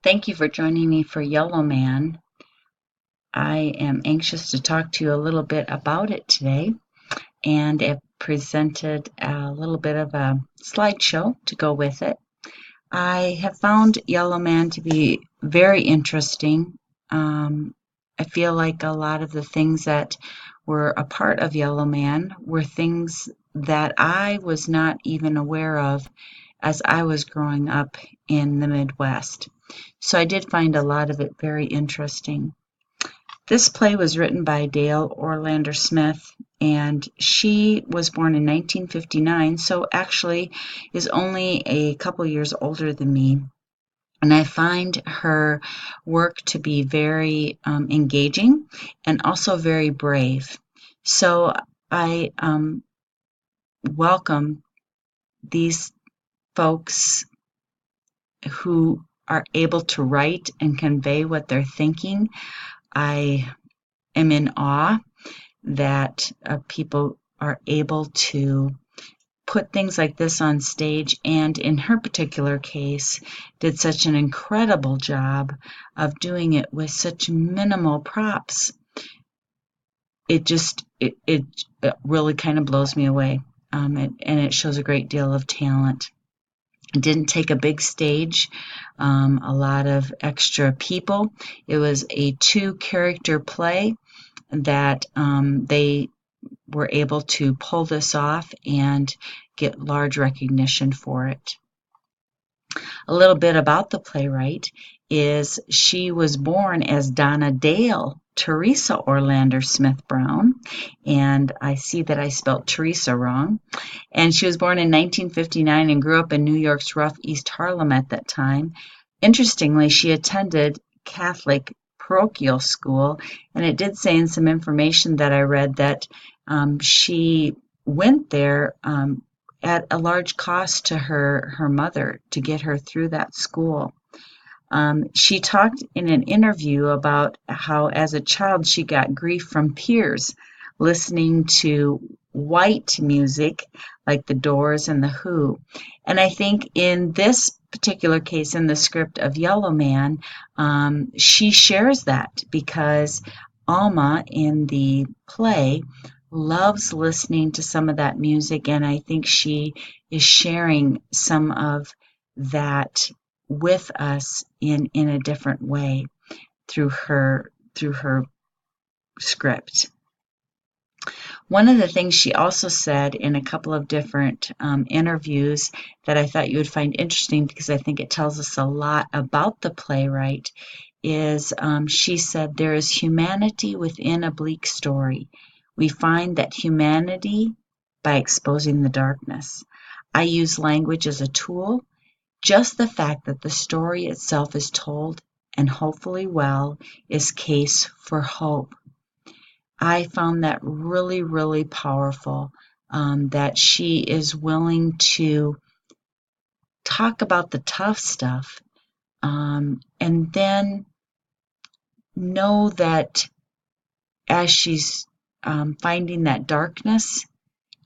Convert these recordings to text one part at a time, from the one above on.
Thank you for joining me for Yellow Man. I am anxious to talk to you a little bit about it today and have presented a little bit of a slideshow to go with it. I have found Yellow Man to be very interesting. I feel like a lot of the things that were a part of Yellow Man were things that I was not even aware of as I was growing up in the Midwest. So I did find a lot of it very interesting. This play was written by Dale Orlander Smith, and she was born in 1959, so actually is only a couple years older than me. And I find her work to be very engaging and also very brave. So I welcome these folks who are able to write and convey what they're thinking. I am in awe that people are able to put things like this on stage, and in her particular case, did such an incredible job of doing it with such minimal props. It really kind of blows me away, and it shows a great deal of talent. It didn't take a big stage, a lot of extra people. It was a two-character play that they were able to pull this off and get large recognition for it. A little bit about the playwright is she was born as Donna Dale Teresa Orlander Smith Brown, and I see that I spelled Teresa wrong. And she was born in 1959 and grew up in New York's rough East Harlem at that time. Interestingly, she attended Catholic parochial school, and it did say in some information that I read that she went there at a large cost to her mother to get her through that school. She talked in an interview about how as a child she got grief from peers listening to white music like the Doors and the Who. And I think in this particular case, in the script of Yellow Man, she shares that because Alma in the play loves listening to some of that music, and I think she is sharing some of that with us in a different way through her script. One of the things she also said in a couple of different interviews that I thought you would find interesting because I think it tells us a lot about the playwright is she said, "There is humanity within a bleak story. We find that humanity by exposing the darkness. I use language as a tool. Just the fact that the story itself is told, and hopefully well, is case for hope." I found that really, really powerful, that she is willing to talk about the tough stuff, and then know that as she's finding that darkness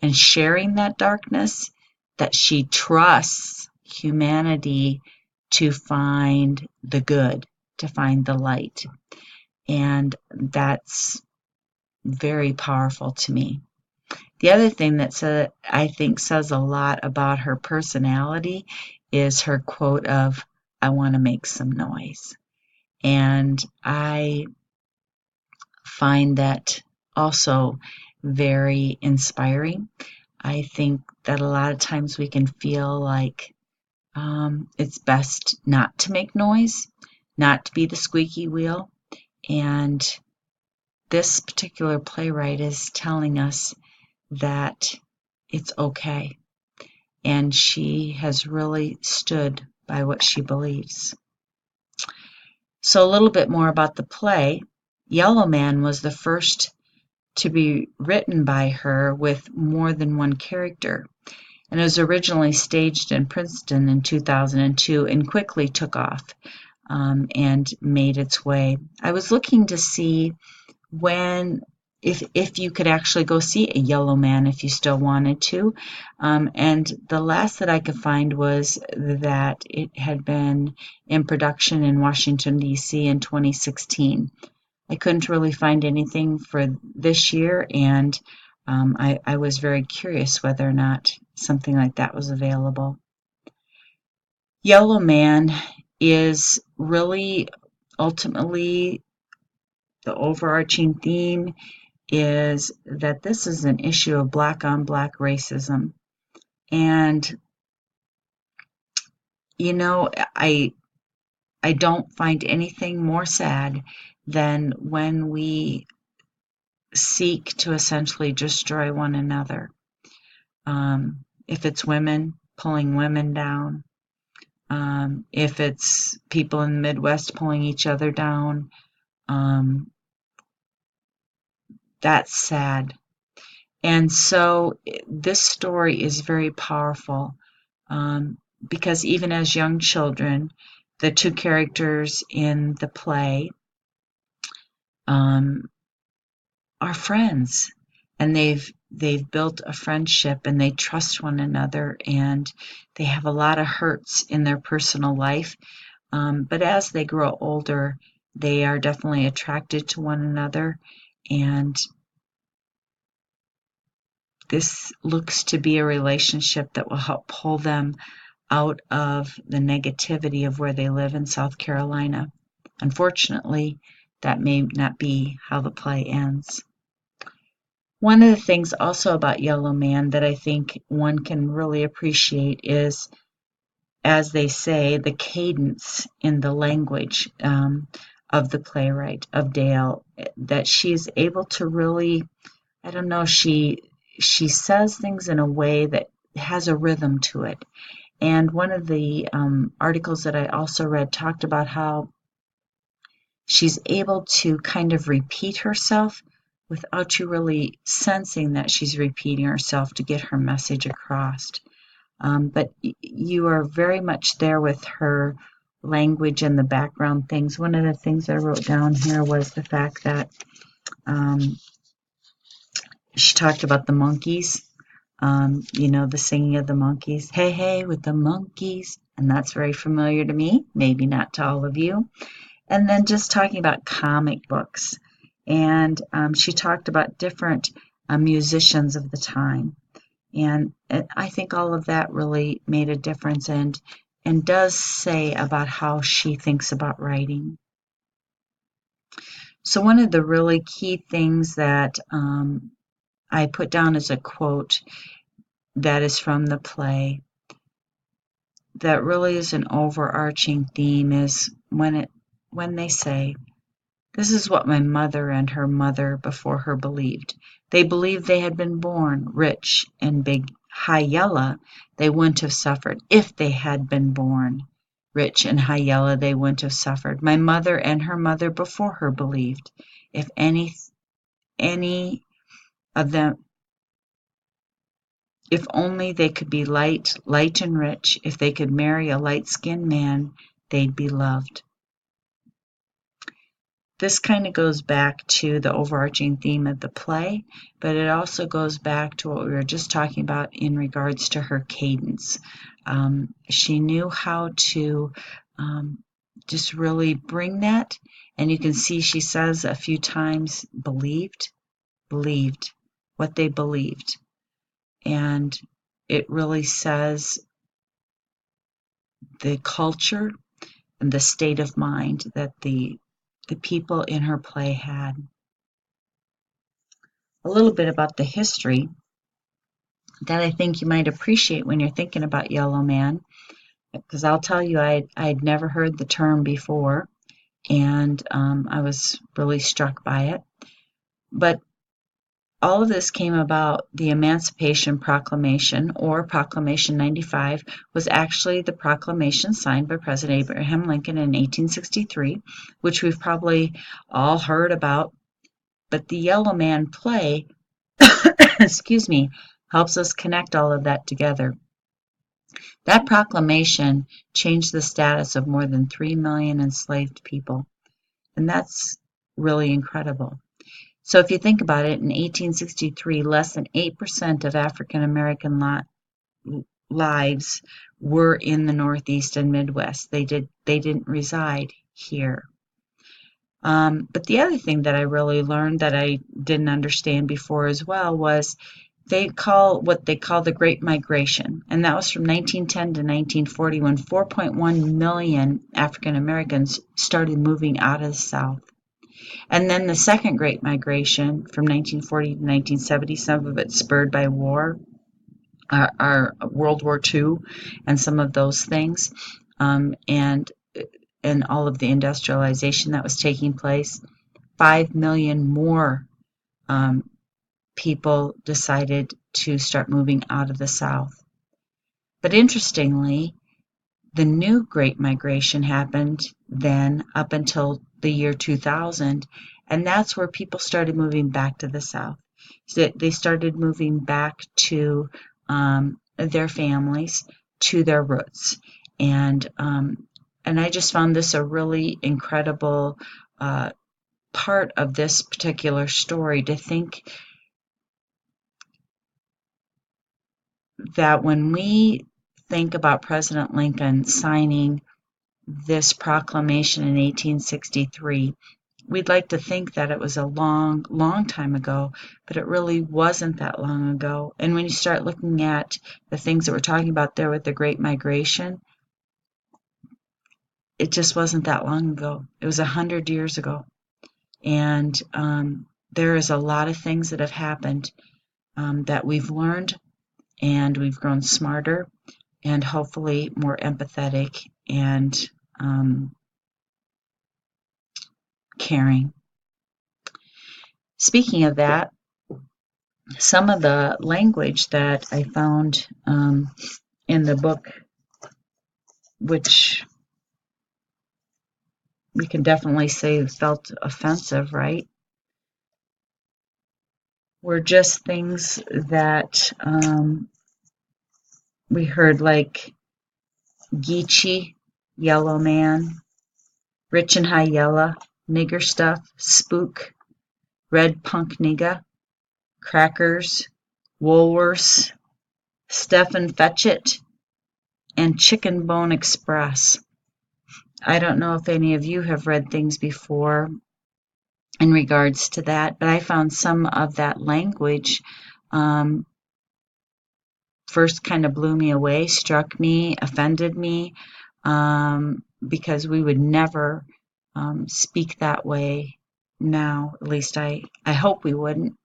and sharing that darkness, that she trusts humanity to find the good, to find the light. And that's very powerful to me. The other thing that I think says a lot about her personality is her quote of, "I want to make some noise." And I find that also very inspiring. I think that a lot of times we can feel like it's best not to make noise, not to be the squeaky wheel. And this particular playwright is telling us that it's okay. And she has really stood by what she believes. So a little bit more about the play. Yellow Man was the first to be written by her with more than one character. And it was originally staged in Princeton in 2002 and quickly took off and made its way. I was looking to see when if you could actually go see a Yellow Man if you still wanted to. And the last that I could find was that it had been in production in Washington, D.C. in 2016. I couldn't really find anything for this year, and I was very curious whether or not something like that was available. Yellow Man is really ultimately the overarching theme is that this is an issue of black on black racism. And you know, I don't find anything more sad than when we seek to essentially destroy one another. If it's women pulling women down, if it's people in the Midwest pulling each other down, that's sad. And so this story is very powerful because even as young children, the two characters in the play are friends, and they've built a friendship, and they trust one another, and they have a lot of hurts in their personal life. But as they grow older, they are definitely attracted to one another, and this looks to be a relationship that will help pull them out of the negativity of where they live in South Carolina. Unfortunately, that may not be how the play ends. One of the things also about Yellow Man that I think one can really appreciate is, as they say, the cadence in the language of the playwright, of Dale, that she's able to really, I don't know, she says things in a way that has a rhythm to it. And one of the articles that I also read talked about how she's able to kind of repeat herself without you really sensing that she's repeating herself to get her message across. But you are very much there with her language and the background things. One of the things I wrote down here was the fact that she talked about the monkeys. The singing of the monkeys. Hey, hey, with the monkeys. And that's very familiar to me, maybe not to all of you. And then just talking about comic books. And she talked about different musicians of the time. And I think all of that really made a difference and does say about how she thinks about writing. So one of the really key things that I put down as a quote that is from the play that really is an overarching theme is when they say, "This is what my mother and her mother before her believed. They believed they had been born rich and big. High-yella, they wouldn't have suffered if they had been born rich and high-yella, they wouldn't have suffered. My mother and her mother before her believed, if any of them, if only they could be light and rich, if they could marry a light-skinned man, they'd be loved." This kind of goes back to the overarching theme of the play, but it also goes back to what we were just talking about in regards to her cadence. She knew how to just really bring that, and you can see she says a few times, believed, what they believed. And it really says the culture and the state of mind that the people in her play had. A little bit about the history that I think you might appreciate when you're thinking about Yellow Man, because I'll tell you, I'd never heard the term before, and I was really struck by it. But all of this came about. The Emancipation Proclamation, or Proclamation 95, was actually the proclamation signed by President Abraham Lincoln in 1863, which we've probably all heard about. But the Yellow Man play, excuse me, helps us connect all of that together. That proclamation changed the status of more than 3 million enslaved people, and that's really incredible. So if you think about it, in 1863, less than 8% of African American lives were in the Northeast and Midwest. They didn't reside here. But the other thing that I really learned that I didn't understand before as well was what they call the Great Migration, and that was from 1910 to 1940 when 4.1 million African Americans started moving out of the South. And then the second Great Migration from 1940 to 1970, some of it spurred by war, our World War II, and some of those things, and all of the industrialization that was taking place. 5 million more people decided to start moving out of the South. But interestingly, the new Great Migration happened then up until the year 2000, and that's where people started moving back to the South. So they started moving back to their families, to their roots, and I just found this a really incredible part of this particular story, to think that when we think about President Lincoln signing this proclamation in 1863, we'd like to think that it was a long, long time ago, but it really wasn't that long ago. And when you start looking at the things that we're talking about there with the Great Migration, it just wasn't that long ago. It was 100 years ago. And there is a lot of things that have happened that we've learned, and we've grown smarter and hopefully more empathetic and caring. Speaking of that, some of the language that I found in the book, which we can definitely say felt offensive, right, were just things that we heard, like Geechee, yellow man, rich and high yella, nigger stuff, spook, red punk nigga, crackers, Woolworths, Stephen Fetchit, and Chicken Bone Express. I don't know if any of you have read things before in regards to that, but I found some of that language first kind of blew me away, struck me, offended me, because we would never speak that way now. At least I hope we wouldn't.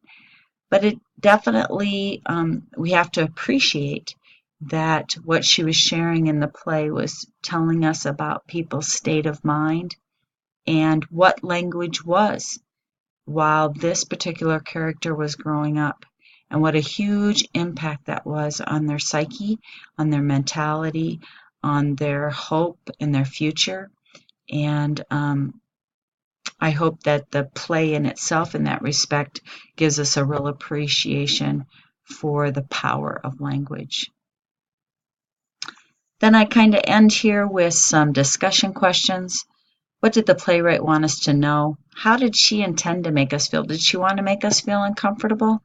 But it definitely, we have to appreciate that what she was sharing in the play was telling us about people's state of mind and what language was while this particular character was growing up, and what a huge impact that was on their psyche, on their mentality, on their hope and their future. And I hope that the play in itself, in that respect, gives us a real appreciation for the power of language. Then I kind of end here with some discussion questions. What did the playwright want us to know? How did she intend to make us feel? Did she want to make us feel uncomfortable?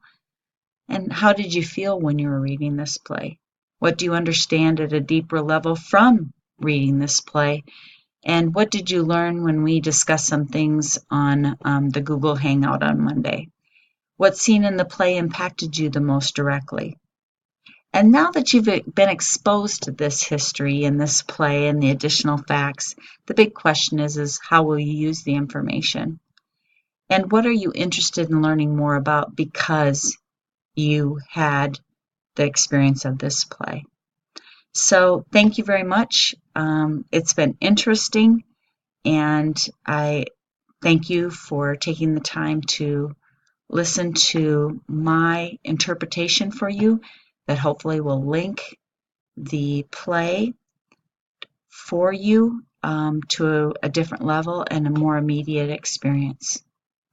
And how did you feel when you were reading this play? What do you understand at a deeper level from reading this play? And what did you learn when we discussed some things on the Google Hangout on Monday? What scene in the play impacted you the most directly? And now that you've been exposed to this history and this play and the additional facts, the big question is how will you use the information? And what are you interested in learning more about because you had the experience of this play? So thank you very much. It's been interesting, and I thank you for taking the time to listen to my interpretation for you, that hopefully will link the play for you to a different level and a more immediate experience.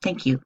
Thank you.